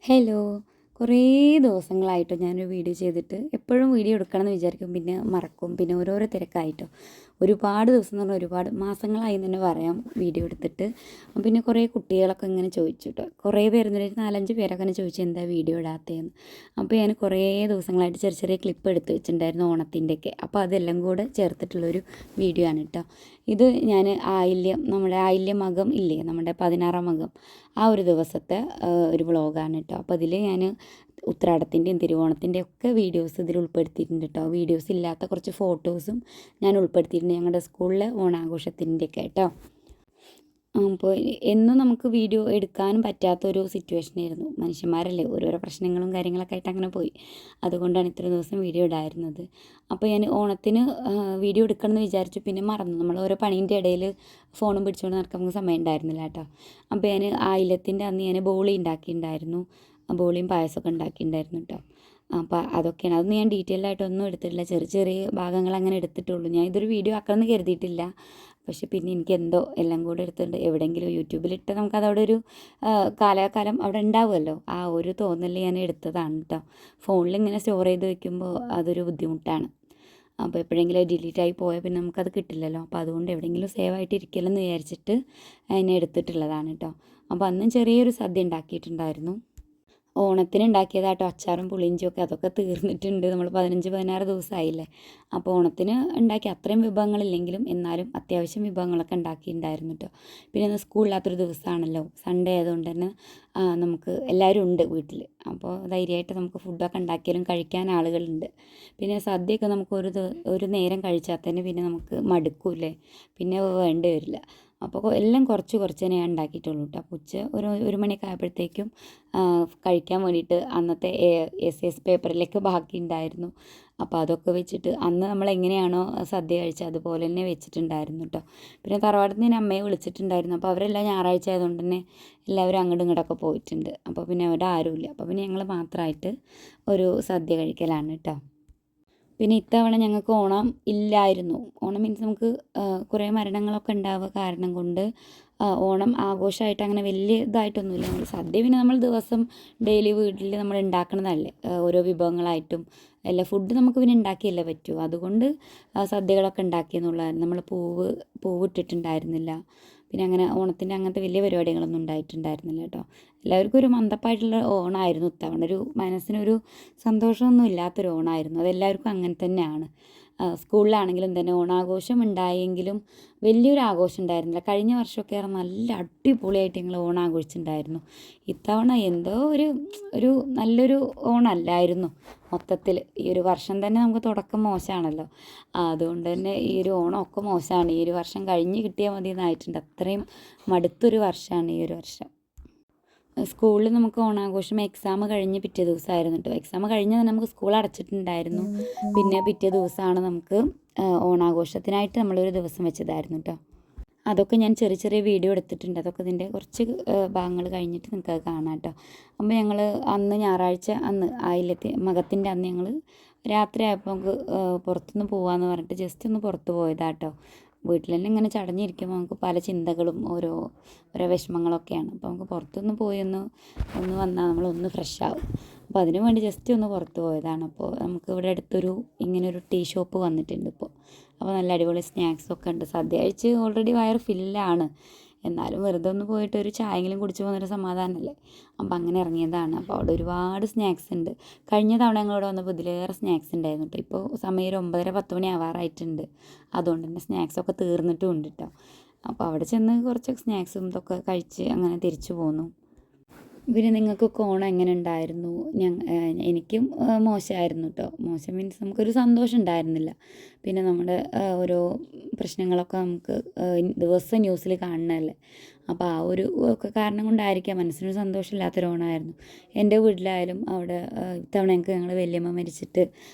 Hello. കുറേ ദിവസങ്ങളായിട്ടോ ഞാനൊരു video ചെയ്തിട്ട്. എപ്പോഴും വീഡിയോ എടുക്കണമെന്ന് വിചാരിക്കും, പിന്നെ മറക്കും, പിന്നെ ഓരോരോ തിരക്കായിട്ടോ. ഒരുപാട് ദിവസം എന്ന് പറഞ്ഞാൽ ഒരുപാട് മാസങ്ങളായി എന്ന് തന്നെ പറയാം വീഡിയോ എടുത്തിട്ട്. പിന്നെ കുറേ കുട്ടികളൊക്കെ ഇങ്ങനെ ചോദിച്ചു കേട്ടോ, കുറേ പേരെന്നൊരു 4-5 പേരൊക്കെ ഇങ്ങനെ ചോദിച്ചു എന്താ വീഡിയോ ഇടാത്തതെന്ന്. അപ്പോൾ ഞാൻ കുറേ ദിവസങ്ങളായിട്ട് ചെറിയ ചെറിയ ക്ലിപ്പ് എടുത്ത് വെച്ചിട്ടുണ്ടായിരുന്നു ഓണത്തിൻ്റെയൊക്കെ. അപ്പോൾ അതെല്ലാം കൂടെ ചേർത്തിട്ടുള്ളൊരു വീഡിയോ ആണ് കേട്ടോ. ഇത് ഞാൻ നമ്മുടെ ആയില്യം മകം ഇല്ലേ, നമ്മുടെ 16-ാം മകം, ആ ഒരു ദിവസത്തെ ഒരു വ്ളോഗാണ് കേട്ടോ. അപ്പോൾ അതിൽ ഞാൻ ഉത്രാടത്തിൻ്റെയും തിരുവോണത്തിൻ്റെയും ഒക്കെ വീഡിയോസ് ഇതിൽ ഉൾപ്പെടുത്തിയിട്ടുണ്ട് കേട്ടോ. വീഡിയോസ് ഇല്ലാത്ത കുറച്ച് ഫോട്ടോസും ഞാൻ ഉൾപ്പെടുത്തിയിട്ടുണ്ട് ഞങ്ങളുടെ സ്കൂളിലെ ഓണാഘോഷത്തിൻ്റെയൊക്കെ കേട്ടോ. അപ്പോൾ എന്നും നമുക്ക് വീഡിയോ എടുക്കാനും പറ്റാത്തൊരു സിറ്റുവേഷനായിരുന്നു. മനുഷ്യന്മാരല്ലേ, ഓരോരോ പ്രശ്നങ്ങളും കാര്യങ്ങളൊക്കെ ആയിട്ട് അങ്ങനെ പോയി. അതുകൊണ്ടാണ് ഇത്ര ദിവസം വീഡിയോ ഇടായിരുന്നത്. അപ്പോൾ ഞാൻ ഓണത്തിന് വീഡിയോ എടുക്കണമെന്ന് വിചാരിച്ചു, പിന്നെ മറന്നു. നമ്മൾ ഓരോ പണീൻ്റെ ഇടയിൽ ഫോണും പിടിച്ചുകൊണ്ട് നടക്കാൻ നമുക്ക് സമയം ഉണ്ടായിരുന്നില്ല കേട്ടോ. അപ്പോൾ ഞാൻ ആയില്യത്തിൻ്റെ അന്ന് ഞാൻ ബോളി ഉണ്ടാക്കിയിട്ടുണ്ടായിരുന്നു. ബോളിയും പായസമൊക്കെ ഉണ്ടാക്കിയിട്ടുണ്ടായിരുന്നു കേട്ടോ. അപ്പോൾ അതൊക്കെയാണ്. അതൊന്നും ഞാൻ ഡീറ്റെയിൽ ആയിട്ടൊന്നും എടുത്തിട്ടില്ല, ചെറിയ ചെറിയ ഭാഗങ്ങൾ അങ്ങനെ എടുത്തിട്ടുള്ളൂ. ഞാൻ ഇതൊരു വീഡിയോ ആക്കണമെന്ന് കരുതിയിട്ടില്ല. പക്ഷെ പിന്നെ എനിക്ക് എന്തോ എല്ലാം കൂടെ എടുത്തിട്ടുണ്ട്. എവിടെയെങ്കിലും യൂട്യൂബിലിട്ട് നമുക്കതവിടെ ഒരു കാലാകാലം അവിടെ ഉണ്ടാവുമല്ലോ, ആ ഒരു തോന്നൽ ഞാൻ എടുത്തതാണ് കേട്ടോ. ഫോണിൽ ഇങ്ങനെ സ്റ്റോർ ചെയ്ത് വെക്കുമ്പോൾ അതൊരു ബുദ്ധിമുട്ടാണ്. അപ്പോൾ എപ്പോഴെങ്കിലും ഡിലീറ്റ് ആയി പോയാൽ പിന്നെ നമുക്കത് കിട്ടില്ലല്ലോ. അപ്പോൾ അതുകൊണ്ട് എവിടെയെങ്കിലും സേവ് ആയിട്ട് ഇരിക്കില്ലെന്ന് വിചാരിച്ചിട്ട് അതിനെ എടുത്തിട്ടുള്ളതാണ് കേട്ടോ. അപ്പോൾ അന്നും ചെറിയൊരു സദ്യ ഉണ്ടാക്കിയിട്ടുണ്ടായിരുന്നു. ഓണത്തിന് ഉണ്ടാക്കിയതാട്ടോ അച്ചാറും പുളിയിഞ്ചിയും ഒക്കെ. അതൊക്കെ തീർന്നിട്ടുണ്ട്. നമ്മൾ 15-16 ദിവസമായില്ലേ. അപ്പോൾ ഓണത്തിന് ഉണ്ടാക്കിയ അത്രയും വിഭവങ്ങളില്ലെങ്കിലും എന്നാലും അത്യാവശ്യം വിഭവങ്ങളൊക്കെ ഉണ്ടാക്കിയിട്ടുണ്ടായിരുന്നു കേട്ടോ. പിന്നെ ഇന്ന് സ്കൂളില്ലാത്തൊരു ദിവസമാണല്ലോ, സൺഡേ ആയതുകൊണ്ട് തന്നെ നമുക്ക് എല്ലാവരും ഉണ്ട് വീട്ടിൽ. അപ്പോൾ ധൈര്യമായിട്ട് നമുക്ക് ഫുഡൊക്കെ ഉണ്ടാക്കിയാലും കഴിക്കാൻ ആളുകളുണ്ട്. പിന്നെ സദ്യയൊക്കെ നമുക്ക് ഒരു നേരം കഴിച്ചാൽ തന്നെ പിന്നെ നമുക്ക് മടുക്കൂലേ, പിന്നെ വേണ്ടി വരില്ല. അപ്പോൾ എല്ലാം കുറച്ച് കുറച്ച് ഞാൻ ഉണ്ടാക്കിയിട്ടുള്ളൂ കേട്ടോ. അപ്പോൾ ഒരു മണിയൊക്കെ ആയപ്പോഴത്തേക്കും കഴിക്കാൻ വേണ്ടിയിട്ട് അന്നത്തെ SS പേപ്പറിലേക്ക് ബാക്കി ഉണ്ടായിരുന്നു. അപ്പോൾ അതൊക്കെ വെച്ചിട്ട് അന്ന് നമ്മൾ എങ്ങനെയാണോ സദ്യ കഴിച്ചത് അതുപോലെ തന്നെ വെച്ചിട്ടുണ്ടായിരുന്നു കേട്ടോ. പിന്നെ തറവാട്ടിൽ നിന്ന് അമ്മയെ വിളിച്ചിട്ടുണ്ടായിരുന്നു. അപ്പോൾ അവരെല്ലാം ഞായറാഴ്ച ആയതുകൊണ്ട് തന്നെ എല്ലാവരും അങ്ങോട്ടും ഇങ്ങോട്ടൊക്കെ പോയിട്ടുണ്ട്. അപ്പോൾ പിന്നെ അവിടെ ആരുമില്ല. അപ്പോൾ പിന്നെ ഞങ്ങൾ മാത്രമായിട്ട് ഒരു സദ്യ കഴിക്കലാണ് കേട്ടോ. പിന്നെ ഇത്തവണ ഞങ്ങൾക്ക് ഓണം ഇല്ലായിരുന്നു. ഓണം മീൻസ് നമുക്ക് കുറേ മരണങ്ങളൊക്കെ ഉണ്ടാവുക കാരണം കൊണ്ട് ഓണം ആഘോഷമായിട്ട് അങ്ങനെ വലിയ ഇതായിട്ടൊന്നുമില്ല. നമ്മൾ സദ്യ പിന്നെ നമ്മൾ ദിവസം ഡെയിലി വീട്ടിൽ നമ്മൾ ഉണ്ടാക്കണതല്ലേ, ഓരോ വിഭവങ്ങളായിട്ടും എല്ലാ ഫുഡ് നമുക്ക് പിന്നെ ഉണ്ടാക്കിയല്ലേ പറ്റൂ. അതുകൊണ്ട് സദ്യകളൊക്കെ ഉണ്ടാക്കിയെന്നുള്ളതായിരുന്നു. നമ്മൾ പൂവിട്ടിട്ടുണ്ടായിരുന്നില്ല. പിന്നെ അങ്ങനെ ഓണത്തിൻ്റെ അങ്ങനത്തെ വലിയ പരിപാടികളൊന്നും ഉണ്ടായിട്ടുണ്ടായിരുന്നില്ല കേട്ടോ. എല്ലാവർക്കും ഒരു മന്ദപ്പായിട്ടുള്ള ഓണമായിരുന്നു ഇത്തവണ. ഒരു മനസ്സിനൊരു സന്തോഷമൊന്നും ഇല്ലാത്തൊരു ഓണമായിരുന്നു. അതെല്ലാവർക്കും അങ്ങനെ തന്നെയാണ്. സ്കൂളിലാണെങ്കിലും തന്നെ ഓണാഘോഷം ഉണ്ടായെങ്കിലും വലിയൊരു ആഘോഷം ഉണ്ടായിരുന്നില്ല. കഴിഞ്ഞ വർഷമൊക്കെ നല്ല അടിപൊളിയായിട്ട് ഞങ്ങൾ ഓണം ആഘോഷിച്ചിട്ടുണ്ടായിരുന്നു. ഇത്തവണ എന്തോ ഒരു നല്ലൊരു ഓണമല്ലായിരുന്നു മൊത്തത്തിൽ. ഈ ഒരു വർഷം തന്നെ നമുക്ക് തുടക്കം മോശമാണല്ലോ. അതുകൊണ്ട് തന്നെ ഈ ഒരു ഓണമൊക്കെ മോശമാണ്. ഈ ഒരു വർഷം കഴിഞ്ഞ് കിട്ടിയാൽ മതി എന്നായിട്ടുണ്ട്. അത്രയും മടുത്തൊരു വർഷമാണ് ഈ ഒരു വർഷം. സ്കൂളിൽ നമുക്ക് ഓണാഘോഷം എക്സാം കഴിഞ്ഞ് പിറ്റേ ദിവസമായിരുന്നു കേട്ടോ. എക്സാം കഴിഞ്ഞ് തന്നെ നമുക്ക് സ്കൂൾ അടച്ചിട്ടുണ്ടായിരുന്നു. പിന്നെ പിറ്റേ ദിവസമാണ് നമുക്ക് ഓണാഘോഷത്തിനായിട്ട് നമ്മളൊരു ദിവസം വെച്ചതായിരുന്നു കേട്ടോ. അതൊക്കെ ഞാൻ ചെറിയ ചെറിയ വീഡിയോ എടുത്തിട്ടുണ്ട്. അതൊക്കെ ഇതിൻ്റെ കുറച്ച് ഭാഗങ്ങൾ കഴിഞ്ഞിട്ട് നിങ്ങൾക്ക് കാണാം കേട്ടോ. അപ്പോൾ ഞങ്ങൾ അന്ന് ഞായറാഴ്ച അന്ന് മകത്തിൻ്റെ അന്ന് ഞങ്ങൾ രാത്രി ആയപ്പോൾ നമുക്ക് പുറത്തുനിന്ന് പോകാമെന്ന് പറഞ്ഞിട്ട് ജസ്റ്റ് ഒന്ന് പുറത്ത് പോയതാട്ടോ. വീട്ടിൽ തന്നെ ഇങ്ങനെ ചടഞ്ഞിരിക്കുമ്പോൾ നമുക്ക് പല ചിന്തകളും ഓരോ വിഷമങ്ങളൊക്കെയാണ്. അപ്പോൾ നമുക്ക് പുറത്തൊന്ന് പോയി ഒന്ന് വന്നാൽ നമ്മളൊന്ന് ഫ്രഷ് ആവും. അപ്പോൾ അതിനു വേണ്ടി ജസ്റ്റ് ഒന്ന് പുറത്ത് പോയതാണ്. അപ്പോൾ നമുക്ക് ഇവിടെ അടുത്തൊരു ഇങ്ങനൊരു ടീ ഷോപ്പ് വന്നിട്ടുണ്ട് ഇപ്പോൾ. അപ്പോൾ നല്ല അടിപൊളി സ്നാക്സൊക്കെ ഉണ്ട്. സദ്യ കഴിച്ച് ഓൾറെഡി വയറ് ഫില്ലാണ്. എന്നാലും വെറുതെ ഒന്ന് പോയിട്ട് ഒരു ചായയെങ്കിലും കുടിച്ച് പോകുന്നൊരു സമാധാനമല്ലേ. അപ്പോൾ അങ്ങനെ ഇറങ്ങിയതാണ്. അപ്പോൾ അവിടെ ഒരുപാട് സ്നാക്സ് ഉണ്ട്. കഴിഞ്ഞ തവണ ഞങ്ങളിവിടെ വന്നപ്പോൾ ഇതിലേറെ സ്നാക്സ് ഉണ്ടായിരുന്നു കേട്ടോ. ഇപ്പോൾ സമയം ഒരു 9-10 മണി ആവാറായിട്ടുണ്ട്. അതുകൊണ്ട് തന്നെ സ്നാക്സൊക്കെ തീർന്നിട്ടും ഉണ്ട് കേട്ടോ. അപ്പോൾ അവിടെ ചെന്ന് കുറച്ച് സ്നാക്സും ഇതൊക്കെ കഴിച്ച് അങ്ങനെ തിരിച്ചു പോന്നു. പിന്നെ നിങ്ങൾക്കൊക്കെ ഓണം എങ്ങനെ ഉണ്ടായിരുന്നു? എനിക്കും മോശമായിരുന്നു കേട്ടോ. മോശം മീൻസ് നമുക്കൊരു സന്തോഷം ഉണ്ടായിരുന്നില്ല. പിന്നെ നമ്മുടെ ഓരോ പ്രശ്നങ്ങളൊക്കെ നമുക്ക് ദിവസം ന്യൂസിൽ കാണണമല്ലേ. അപ്പോൾ ആ ഒരു ഒക്കെ കാരണം കൊണ്ടായിരിക്കാം മനസ്സിനൊരു സന്തോഷമില്ലാത്തൊരു ഓണമായിരുന്നു. എൻ്റെ വീട്ടിലായാലും അവിടെ ഇത്തവണ ഞങ്ങൾ വല്യമ്മ മരിച്ചിട്ട്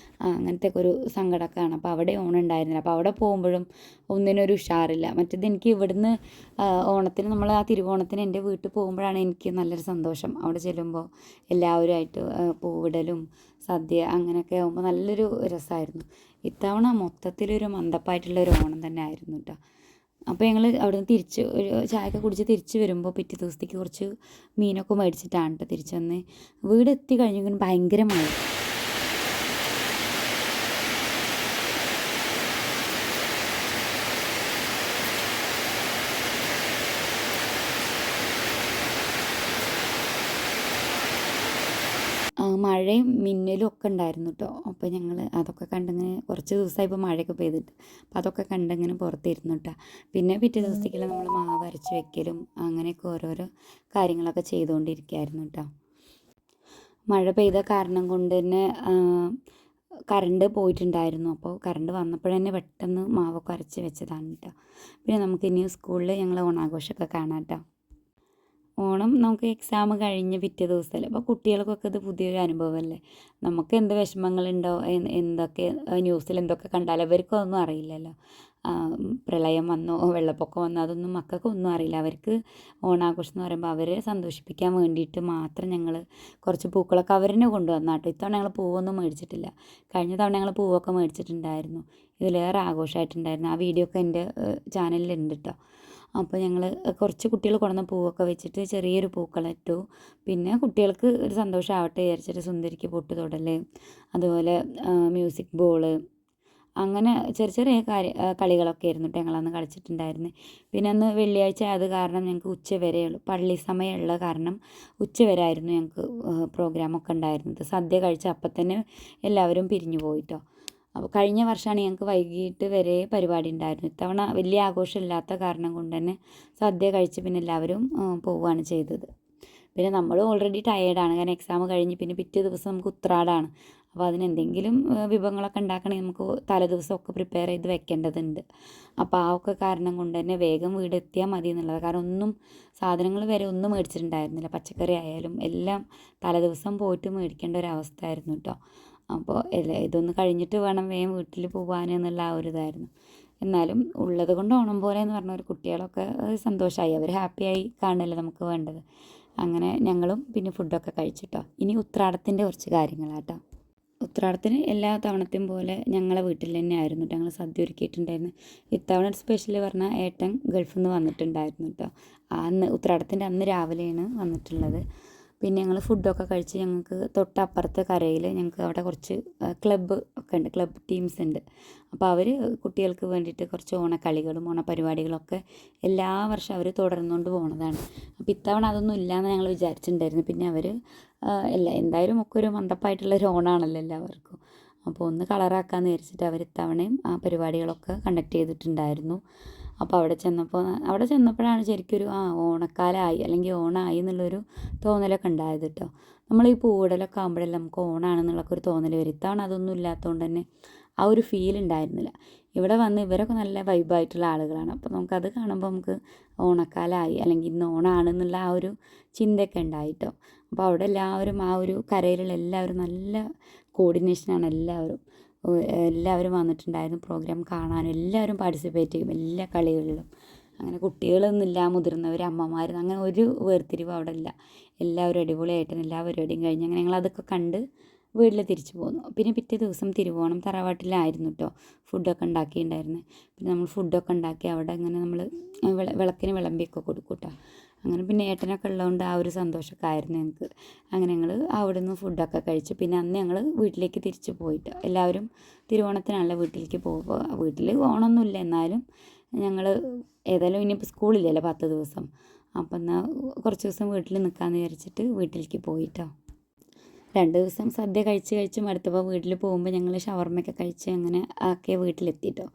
അങ്ങനത്തെ ഒക്കെ ഒരു സങ്കടമൊക്കെയാണ്. അപ്പോൾ അവിടെ ഓണം ഉണ്ടായിരുന്നില്ല. അപ്പോൾ അവിടെ പോകുമ്പോഴും ഒന്നിനൊരു ഉഷാറില്ല. മറ്റേത് എനിക്ക് ഇവിടുന്ന് ഓണത്തിന് നമ്മൾ ആ തിരുവോണത്തിന് എൻ്റെ വീട്ടിൽ പോകുമ്പോഴാണ് എനിക്ക് നല്ലൊരു സന്തോഷം. അവിടെ ചെല്ലുമ്പോൾ എല്ലാവരുമായിട്ട് പൂവിടലും സദ്യ അങ്ങനെയൊക്കെ ആകുമ്പോൾ നല്ലൊരു രസമായിരുന്നു. ഇത്തവണ മൊത്തത്തിലൊരു മന്ദപ്പായിട്ടുള്ളൊരു ഓണം തന്നെ ആയിരുന്നു കേട്ടോ. അപ്പോൾ ഞങ്ങൾ അവിടെ നിന്ന് തിരിച്ച് ഒരു ചായയൊക്കെ കുടിച്ച് തിരിച്ച് വരുമ്പോൾ പിറ്റേ ദിവസത്തേക്ക് കുറച്ച് മീനൊക്കെ മേടിച്ചിട്ടാണ് കേട്ടോ തിരിച്ച് വന്ന്. വീടെത്തി കഴിഞ്ഞെങ്കിലും ഭയങ്കര മഴ. മഴയും മിന്നലും ഒക്കെ ഉണ്ടായിരുന്നു കേട്ടോ. അപ്പോൾ ഞങ്ങൾ അതൊക്കെ കണ്ടിങ്ങനെ കുറച്ച് ദിവസമായി ഇപ്പോൾ മഴയൊക്കെ പെയ്തിട്ട്, അപ്പോൾ അതൊക്കെ കണ്ടിങ്ങനെ പുറത്തിരുന്നു കേട്ടോ. പിന്നെ പിറ്റേ ദിവസത്തേക്കുള്ള നമ്മൾ മാവ് അരച്ച് വെക്കലും അങ്ങനെയൊക്കെ ഓരോരോ കാര്യങ്ങളൊക്കെ ചെയ്തുകൊണ്ടിരിക്കുകയായിരുന്നു കേട്ടോ. മഴ പെയ്ത കാരണം കൊണ്ട് തന്നെ കറണ്ട് പോയിട്ടുണ്ടായിരുന്നു. അപ്പോൾ കറണ്ട് വന്നപ്പോഴന്നെ പെട്ടെന്ന് മാവൊക്കെ അരച്ച് വെച്ചതാണ് കേട്ടോ. പിന്നെ നമുക്കിനി സ്കൂളിൽ ഞങ്ങൾ ഓണാഘോഷമൊക്കെ കാണാം കേട്ടോ. ഓണം നമുക്ക് എക്സാം കഴിഞ്ഞ് പിറ്റേ ദിവസമല്ലേ, അപ്പോൾ കുട്ടികൾക്കൊക്കെ ഇത് പുതിയൊരു അനുഭവമല്ലേ. നമുക്ക് എന്ത് വിഷമങ്ങളുണ്ടോ, എന്തൊക്കെ ന്യൂസിൽ എന്തൊക്കെ കണ്ടാലും അവർക്കൊന്നും അറിയില്ലല്ലോ. പ്രളയം വന്നോ വെള്ളപ്പൊക്കം വന്നോ അതൊന്നും മക്കൾക്കൊന്നും അറിയില്ല. അവർക്ക് ഓണാഘോഷം എന്ന് പറയുമ്പോൾ അവരെ സന്തോഷിപ്പിക്കാൻ വേണ്ടിയിട്ട് മാത്രം ഞങ്ങൾ കുറച്ച് പൂക്കളൊക്കെ അവർ തന്നെ കൊണ്ടുവന്നാട്ടോ. ഇത്തവണ ഞങ്ങൾ പൂവൊന്നും മേടിച്ചിട്ടില്ല. കഴിഞ്ഞ തവണ ഞങ്ങൾ പൂവൊക്കെ മേടിച്ചിട്ടുണ്ടായിരുന്നു. ഇതിലേറെ ആഘോഷമായിട്ടുണ്ടായിരുന്നു. ആ വീഡിയോ ഒക്കെ എൻ്റെ ചാനലിലുണ്ട് കേട്ടോ. അപ്പോൾ ഞങ്ങൾ കുറച്ച് കുട്ടികൾ കൊണ്ടുവന്ന പൂവൊക്കെ വെച്ചിട്ട് ചെറിയൊരു പൂക്കളിട്ടു. പിന്നെ കുട്ടികൾക്ക് ഒരു സന്തോഷമാവട്ടെ വിചാരിച്ചിട്ട് സുന്ദരിക്ക് പൊട്ട് തൊടൽ, അതുപോലെ മ്യൂസിക് ബോള്, അങ്ങനെ ചെറിയ ചെറിയ കളികളൊക്കെ ആയിരുന്നു കേട്ടോ ഞങ്ങളന്ന് കളിച്ചിട്ടുണ്ടായിരുന്നത്. പിന്നെ അന്ന് വെള്ളിയാഴ്ച ആയത് കാരണം ഞങ്ങൾക്ക് ഉച്ച വരെയുള്ളൂ, പള്ളി സമയമുള്ള കാരണം ഉച്ച വരെ ആയിരുന്നു ഞങ്ങൾക്ക് പ്രോഗ്രാമൊക്കെ ഉണ്ടായിരുന്നത്. സദ്യ കഴിച്ച അപ്പം തന്നെ എല്ലാവരും പിരിഞ്ഞു പോയിട്ടോ. അപ്പോൾ കഴിഞ്ഞ വർഷമാണ് ഞങ്ങൾക്ക് വൈകിട്ട് വരെ പരിപാടി ഉണ്ടായിരുന്നു. ഇത്തവണ വലിയ ആഘോഷമില്ലാത്ത കാരണം കൊണ്ട് തന്നെ സദ്യ കഴിച്ച് പിന്നെ എല്ലാവരും പോവുകയാണ് ചെയ്തത്. പിന്നെ നമ്മൾ ഓൾറെഡി ടയേർഡാണ്, കാരണം എക്സാം കഴിഞ്ഞ് പിന്നെ പിറ്റേ ദിവസം നമുക്ക് ഉത്രാടാണ്. അപ്പോൾ അതിനെന്തെങ്കിലും വിഭവങ്ങളൊക്കെ ഉണ്ടാക്കണമെങ്കിൽ നമുക്ക് തലേദിവസമൊക്കെ പ്രിപ്പയർ ചെയ്ത് വെക്കേണ്ടതുണ്ട്. അപ്പോൾ ആ ഒക്കെ കാരണം കൊണ്ട് തന്നെ വേഗം വീട് എത്തിയാൽ മതി എന്നുള്ളത്. കാരണം ഒന്നും സാധനങ്ങൾ വരെ ഒന്നും മേടിച്ചിട്ടുണ്ടായിരുന്നില്ല. പച്ചക്കറി ആയാലും എല്ലാം തലേദിവസം പോയിട്ട് മേടിക്കേണ്ട ഒരു അവസ്ഥ ആയിരുന്നു കേട്ടോ. അപ്പോൾ ഇതൊന്ന് കഴിഞ്ഞിട്ട് വേണം വേഗം വീട്ടിൽ പോകാൻ എന്നുള്ള ആ ഒരു ഇതായിരുന്നു. എന്നാലും ഉള്ളത് കൊണ്ട് ഓണം പോലെ എന്ന് പറഞ്ഞ ഒരു കുട്ടികളൊക്കെ സന്തോഷമായി, അവർ ഹാപ്പിയായി കാണുന്നല്ലേ നമുക്ക് വേണ്ടത്. അങ്ങനെ ഞങ്ങളും പിന്നെ ഫുഡൊക്കെ കഴിച്ചിട്ടോ. ഇനി ഉത്രാടത്തിൻ്റെ കുറച്ച് കാര്യങ്ങളാട്ടോ. ഉത്രാടത്തിന് എല്ലാ തവണത്തെയും പോലെ ഞങ്ങളെ വീട്ടിൽ തന്നെ ആയിരുന്നു കേട്ടോ ഞങ്ങൾ സദ്യ ഒരുക്കിയിട്ടുണ്ടായിരുന്നു. ഇത്തവണ സ്പെഷ്യൽ പറഞ്ഞാൽ ഏട്ടൻ ഗൾഫിൽ നിന്ന് വന്നിട്ടുണ്ടായിരുന്നു കേട്ടോ. അന്ന് ഉത്രാടത്തിൻ്റെ അന്ന് രാവിലെയാണ് വന്നിട്ടുള്ളത്. പിന്നെ ഞങ്ങൾ ഫുഡൊക്കെ കഴിച്ച് ഞങ്ങൾക്ക് തൊട്ടപ്പുറത്തെ കരയിൽ ഞങ്ങൾക്ക് അവിടെ കുറച്ച് ക്ലബ്ബ് ഒക്കെ ഉണ്ട്, ക്ലബ്ബ് ടീംസ് ഉണ്ട്. അപ്പോൾ അവർ കുട്ടികൾക്ക് വേണ്ടിയിട്ട് കുറച്ച് ഓണക്കളികളും ഓണപരിപാടികളൊക്കെ എല്ലാ വർഷവും അവർ തുടർന്നുകൊണ്ട് പോകുന്നതാണ്. അപ്പോൾ ഇത്തവണ അതൊന്നും ഇല്ലയെന്ന് ഞങ്ങൾ വിചാരിച്ചിട്ടുണ്ടായിരുന്നു. പിന്നെ അവർ എന്തായാലും ഒക്കെ ഒരു മന്ദപ്പായിട്ടുള്ളൊരു ഓണാണല്ലോ എല്ലാവർക്കും. അപ്പോൾ ഒന്ന് കളറാക്കാമെന്ന് വിചാരിച്ചിട്ട് അവർ ഇത്തവണയും ആ പരിപാടികളൊക്കെ കണ്ടക്ട് ചെയ്തിട്ടുണ്ടായിരുന്നു. അപ്പോൾ അവിടെ ചെന്നപ്പോഴാണ് ശരിക്കൊരു ഓണക്കാലമായി അല്ലെങ്കിൽ ഓണമായി എന്നുള്ളൊരു തോന്നലൊക്കെ ഉണ്ടായത് കേട്ടോ. നമ്മൾ ഈ പൂവിടലൊക്കെ ആകുമ്പോഴല്ലേ നമുക്ക് ഓണാണെന്നുള്ളൊക്കെ ഒരു തോന്നൽ വരും. ഇത്തവണ അതൊന്നും ഇല്ലാത്തതുകൊണ്ട് തന്നെ ആ ഒരു ഫീൽ ഉണ്ടായിരുന്നില്ല. ഇവിടെ വന്ന് ഇവരൊക്കെ നല്ല വൈബായിട്ടുള്ള ആളുകളാണ്. അപ്പോൾ നമുക്കത് കാണുമ്പോൾ നമുക്ക് ഓണക്കാലമായി അല്ലെങ്കിൽ ഇന്ന് ഓണാണെന്നുള്ള ആ ഒരു ചിന്തയൊക്കെ ഉണ്ടായിട്ടോ. അപ്പോൾ അവിടെ എല്ലാവരും ആ ഒരു കരയിലുള്ള എല്ലാവരും നല്ല കോർഡിനേഷനാണ്. എല്ലാവരും വന്നിട്ടുണ്ടായിരുന്നു പ്രോഗ്രാം കാണാനും. എല്ലാവരും പാർട്ടിസിപ്പേറ്റ് ചെയ്യും എല്ലാ കളികളിലും. അങ്ങനെ കുട്ടികളൊന്നുമില്ല, മുതിർന്നവർ, അമ്മമാർ, അങ്ങനെ ഒരു വേർതിരിവ് അവിടെ ഇല്ല. എല്ലാവരും അടിപൊളിയായിട്ട് എല്ലാ പരിപാടിയും കഴിഞ്ഞ് അങ്ങനെ ഞങ്ങളതൊക്കെ കണ്ട് വീട്ടിൽ തിരിച്ചു പോന്നു. പിന്നെ പിറ്റേ ദിവസം തിരുവോണം തറവാട്ടിലായിരുന്നു കേട്ടോ ഫുഡൊക്കെ ഉണ്ടാക്കിയിട്ടുണ്ടായിരുന്നത്. പിന്നെ നമ്മൾ ഫുഡൊക്കെ ഉണ്ടാക്കി അവിടെ അങ്ങനെ നമ്മൾ വിളക്കിന് വിളമ്പിയൊക്കെ കൊടുക്കും കേട്ടോ. അങ്ങനെ പിന്നെ ഏട്ടനൊക്കെ ഉള്ളതുകൊണ്ട് ആ ഒരു സന്തോഷമൊക്കെ ആയിരുന്നു ഞങ്ങൾക്ക്. അങ്ങനെ ഞങ്ങൾ അവിടെ നിന്ന് ഫുഡൊക്കെ കഴിച്ചു. പിന്നെ അന്ന് ഞങ്ങൾ വീട്ടിലേക്ക് തിരിച്ചു പോയിട്ട് എല്ലാവരും തിരുവോണത്തിനാണല്ലോ വീട്ടിലേക്ക് പോകുമ്പോൾ, വീട്ടിൽ ഓണമൊന്നുമില്ല എന്നാലും ഞങ്ങൾ ഏതായാലും ഇനിയിപ്പോൾ സ്കൂളില്ലല്ലോ 10 ദിവസം. അപ്പം എന്നാൽ കുറച്ച് ദിവസം വീട്ടിൽ നിൽക്കാമെന്ന് വിചാരിച്ചിട്ട് വീട്ടിലേക്ക് പോയിട്ടോ. 2 ദിവസം സദ്യ കഴിച്ച് മടുത്തപ്പോൾ വീട്ടിൽ പോകുമ്പോൾ ഞങ്ങൾ ഷവർമ്മയൊക്കെ കഴിച്ച് അങ്ങനെ ആക്കിയ വീട്ടിലെത്തിയിട്ടോ.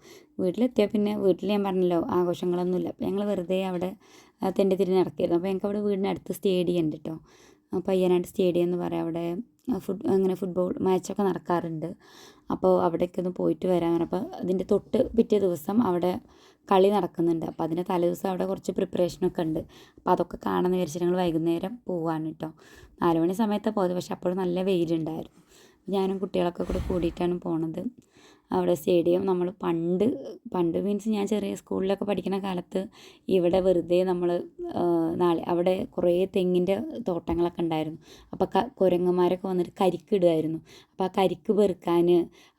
വീട്ടിലെത്തിയാൽ പിന്നെ വീട്ടിൽ ഞാൻ പറഞ്ഞല്ലോ ആഘോഷങ്ങളൊന്നുമില്ല. അപ്പോൾ ഞങ്ങൾ വെറുതെ അവിടെ തെണ്ടി തിരിഞ്ഞ് നടക്കുകയായിരുന്നു. അപ്പോൾ ഞങ്ങൾക്ക് അവിടെ വീടിനടുത്ത് സ്റ്റേഡിയം ഉണ്ട് കേട്ടോ. പയ്യനാട് സ്റ്റേഡിയം എന്ന് പറയാം. അവിടെ അങ്ങനെ ഫുട്ബോൾ മാച്ചൊക്കെ നടക്കാറുണ്ട്. അപ്പോൾ അവിടേക്ക് ഒന്ന് പോയിട്ട് വരാൻ പറഞ്ഞപ്പോൾ അതിൻ്റെ തൊട്ട് പിറ്റേ ദിവസം അവിടെ കളി നടക്കുന്നുണ്ട്. അപ്പോൾ അതിൻ്റെ തലേദിവസം അവിടെ കുറച്ച് പ്രിപ്പറേഷനൊക്കെ ഉണ്ട്. അപ്പോൾ അതൊക്കെ കാണാമെന്ന് വിചാരിച്ചിട്ട് ഞങ്ങൾ വൈകുന്നേരം പോവാണ് കേട്ടോ. 4 മണി സമയത്താണ് പോയത്. പക്ഷെ അപ്പോഴും നല്ല വെയിലുണ്ടായിരുന്നു. ഞാനും കുട്ടികളൊക്കെ കൂടെ കൂടിയിട്ടാണ് പോണത്. അവിടെ സ്റ്റേഡിയം നമ്മൾ പണ്ട് മീൻസ് ഞാൻ ചെറിയ സ്കൂളിലൊക്കെ പഠിക്കുന്ന കാലത്ത് ഇവിടെ വെറുതെ നമ്മൾ അവിടെ കുറേ തെങ്ങിൻ്റെ തോട്ടങ്ങളൊക്കെ ഉണ്ടായിരുന്നു. അപ്പോൾ കുരങ്ങന്മാരൊക്കെ വന്നിട്ട് കരിക്കിടുമായിരുന്നു. അപ്പോൾ ആ കരിക്ക് പെറുക്കാൻ,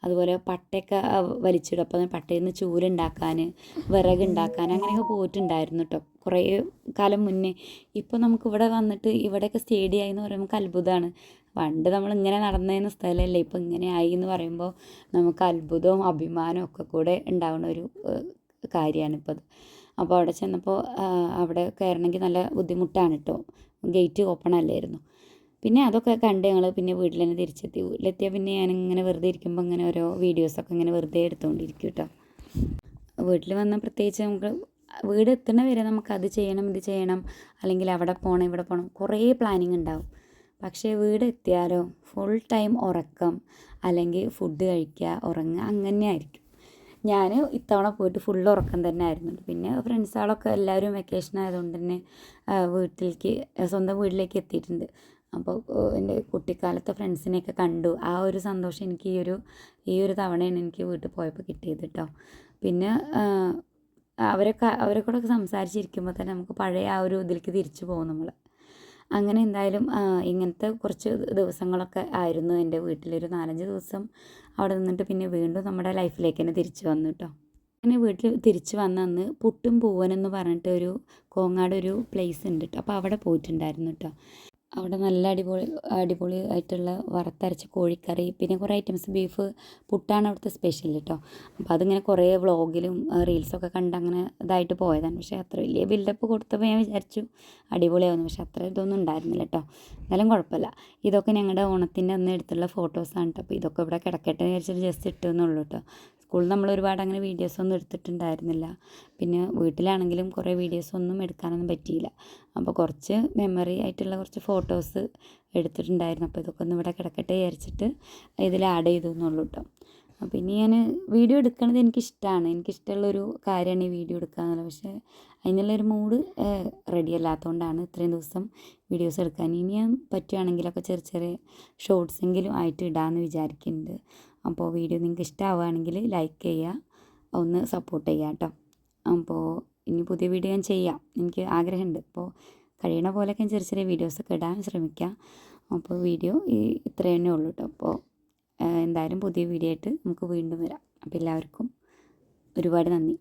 അതുപോലെ പട്ടയൊക്കെ വലിച്ചിടും. അപ്പോൾ പട്ടയിൽ നിന്ന് ചൂലുണ്ടാക്കാൻ, വിറകുണ്ടാക്കാൻ അങ്ങനെയൊക്കെ പോയിട്ടുണ്ടായിരുന്നു കേട്ടോ, കുറേ കാലം മുന്നേ. ഇപ്പോൾ നമുക്കിവിടെ വന്നിട്ട് ഇവിടെയൊക്കെ സ്റ്റേഡിയം ആയി എന്ന് പറയുമ്പോൾ നമുക്ക് അത്ഭുതമാണ്. പണ്ട് നമ്മൾ ഇങ്ങനെ നടന്നതിന് സ്ഥലമല്ലേ, ഇപ്പോൾ ഇങ്ങനെ ആയി എന്ന് പറയുമ്പോൾ നമുക്ക് അത്ഭുതവും അഭിമാനവും ഒക്കെ കൂടെ ഉണ്ടാവുന്ന ഒരു കാര്യമാണിപ്പോൾ അത്. അപ്പോൾ അവിടെ ചെന്നപ്പോൾ അവിടെ കയറണമെങ്കിൽ നല്ല ബുദ്ധിമുട്ടാണ് കേട്ടോ, ഗേറ്റ് ഓപ്പൺ അല്ലായിരുന്നു. പിന്നെ അതൊക്കെ കണ്ട് ഞങ്ങൾ പിന്നെ വീട്ടിൽ തന്നെ തിരിച്ചെത്തി. വീട്ടിലെത്തിയാൽ പിന്നെ ഞാനിങ്ങനെ വെറുതെ ഇരിക്കുമ്പോൾ ഇങ്ങനെ ഓരോ വീഡിയോസൊക്കെ ഇങ്ങനെ വെറുതെ എടുത്തുകൊണ്ടിരിക്കും കേട്ടോ. വീട്ടിൽ വന്നാൽ പ്രത്യേകിച്ച് നമുക്ക് വീട് എത്തുന്ന വരെ നമുക്ക് അത് ചെയ്യണം, ഇത് ചെയ്യണം, അല്ലെങ്കിൽ അവിടെ പോകണം, ഇവിടെ പോകണം, കുറേ പ്ലാനിങ് ഉണ്ടാവും. പക്ഷേ വീട് എത്തിയാലോ ഫുൾ ടൈം ഉറക്കം, അല്ലെങ്കിൽ ഫുഡ് കഴിക്കുക, ഉറങ്ങുക, അങ്ങനെ ആയിരിക്കും. ഞാൻ ഇത്തവണ പോയിട്ട് ഫുൾ ഉറക്കം തന്നെ ആയിരുന്നു. പിന്നെ ഫ്രണ്ട്സുകളൊക്കെ എല്ലാവരും വെക്കേഷൻ ആയതുകൊണ്ട് തന്നെ സ്വന്തം വീട്ടിലേക്ക് എത്തിയിട്ടുണ്ട്. അപ്പോൾ എൻ്റെ കുട്ടിക്കാലത്തെ ഫ്രണ്ട്സിനെയൊക്കെ കണ്ടു. ആ ഒരു സന്തോഷം എനിക്ക് ഈ ഒരു തവണയാണ് എനിക്ക് വീട്ടിൽ പോയപ്പോൾ കിട്ടിയത് കേട്ടോ. പിന്നെ അവരെ കൂടെ സംസാരിച്ചിരിക്കുമ്പോൾ തന്നെ നമുക്ക് പഴയ ആ ഒരു ഇതിലേക്ക് തിരിച്ചു പോകും നമ്മൾ. അങ്ങനെ എന്തായാലും ഇങ്ങനത്തെ കുറച്ച് ദിവസങ്ങളൊക്കെ ആയിരുന്നു എൻ്റെ വീട്ടിലൊരു 4-5 ദിവസം അവിടെ നിന്നിട്ട് പിന്നെ വീണ്ടും നമ്മുടെ ലൈഫിലേക്ക് തന്നെ തിരിച്ചു വന്നു കേട്ടോ. അങ്ങനെ വീട്ടിൽ തിരിച്ചു വന്ന അന്ന് പുട്ടും പൂവനെന്ന് പറഞ്ഞിട്ട് കോങ്ങാട് ഒരു പ്ലേസ് ഉണ്ട് കേട്ടോ. അപ്പോൾ അവിടെ പോയിട്ടുണ്ടായിരുന്നു കേട്ടോ. അവിടെ നല്ല അടിപൊളി ആയിട്ടുള്ള വറുത്തരച്ച കോഴിക്കറി, പിന്നെ കുറേ ഐറ്റംസ്, ബീഫ് പുട്ടാണ് അവിടുത്തെ സ്പെഷ്യൽ കേട്ടോ. അപ്പോൾ അതിങ്ങനെ കുറേ വ്ളോഗിലും റീൽസൊക്കെ കണ്ട് അങ്ങനെ ഇതായിട്ട് പോയതാണ്. പക്ഷേ അത്ര വലിയ ബിൽഡപ്പ് കൊടുത്തപ്പോൾ ഞാൻ വിചാരിച്ചു അടിപൊളിയാവുന്നു. പക്ഷേ അത്ര ഇതൊന്നും ഉണ്ടായിരുന്നില്ല കേട്ടോ. എന്നാലും കുഴപ്പമില്ല. ഇതൊക്കെ ഞങ്ങളുടെ ഓണത്തിൻ്റെ അന്ന് എടുത്തുള്ള ഫോട്ടോസാണ് കേട്ടോ. അപ്പോൾ ഇതൊക്കെ ഇവിടെ കിടക്കട്ടെ വിചാരിച്ചിട്ട് ജസ്റ്റ് ഇട്ടെന്നുള്ളൂ കേട്ടോ. സ്കൂളിൽ നമ്മൾ ഒരുപാട് അങ്ങനെ വീഡിയോസൊന്നും എടുത്തിട്ടുണ്ടായിരുന്നില്ല. പിന്നെ വീട്ടിലാണെങ്കിലും കുറേ വീഡിയോസൊന്നും എടുക്കാനൊന്നും പറ്റിയില്ല. അപ്പോൾ കുറച്ച് മെമ്മറി ആയിട്ടുള്ള കുറച്ച് ഫോട്ടോസ് എടുത്തിട്ടുണ്ടായിരുന്നു. അപ്പോൾ ഇതൊക്കെ ഒന്ന് ഇവിടെ കിടക്കട്ടെ വിചാരിച്ചിട്ട് ഇതിൽ ആഡ് ചെയ്തു എന്നുള്ളൂ കേട്ടോ. അപ്പോൾ ഇനി ഞാൻ വീഡിയോ എടുക്കുന്നത് എനിക്കിഷ്ടമാണ്. എനിക്കിഷ്ടമുള്ളൊരു കാര്യമാണ് ഈ വീഡിയോ എടുക്കുക എന്നുള്ളത്. പക്ഷേ അതിനുള്ളൊരു മൂഡ് റെഡി അല്ലാത്തതുകൊണ്ടാണ് ഇത്രയും ദിവസം വീഡിയോസ് എടുക്കാൻ. ഇനി ഞാൻ പറ്റുകയാണെങ്കിലൊക്കെ ചെറിയ ഷോർട്സെങ്കിലും ആയിട്ട് ഇടാമെന്ന് വിചാരിക്കുന്നുണ്ട്. അപ്പോൾ വീഡിയോ നിങ്ങൾക്ക് ഇഷ്ടമാവുകയാണെങ്കിൽ ലൈക്ക് ചെയ്യുക, ഒന്ന് സപ്പോർട്ട് ചെയ്യുക കേട്ടോ. അപ്പോൾ ഇനി പുതിയ വീഡിയോ ഞാൻ ചെയ്യാം, എനിക്ക് ആഗ്രഹമുണ്ട്. അപ്പോൾ കഴിയണ പോലെയൊക്കെ ചെറിയ വീഡിയോസൊക്കെ ഇടാൻ ശ്രമിക്കാം. അപ്പോൾ വീഡിയോ ഇത്ര തന്നെ ഉള്ളൂ കേട്ടോ. അപ്പോൾ എന്തായാലും പുതിയ വീഡിയോ ആയിട്ട് നമുക്ക് വീണ്ടും വരാം. അപ്പോൾ എല്ലാവർക്കും ഒരുപാട് നന്ദി.